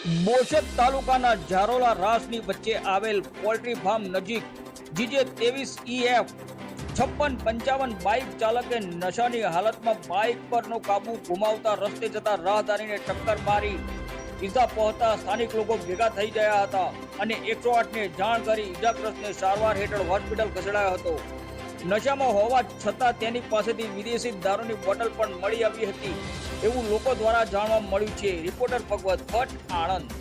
બોશત તાલુકાના ઝારોલા રાસની વચ્ચે આવેલ પોલ્ટ્રી ફાર્મ નજીક જીજે 23EF 5655 બાઇક ચાલકે નશાની હાલતમાં બાઇક પરનો કાબુ ગુમાવતા રસ્તે જતા રાહદારીને ટક્કર મારી ઈજા પહોંચતા સ્થાનિક લોકો ભેગા થઈ ગયા હતા અને 108ને જાણ કરી ઈજાગ્રસ્તને સારવાર હેઠળ હોસ્પિટલ ખસેડાયો હતો। નશામાં હોવા છતાં તેની પાસેથી વિદેશી દારૂની બોટલ પણ મળી આવી હતી એવું લોકો દ્વારા જાણવા મળ્યું છે। રિપોર્ટર ભગવત ભટ્ટ, આણંદ।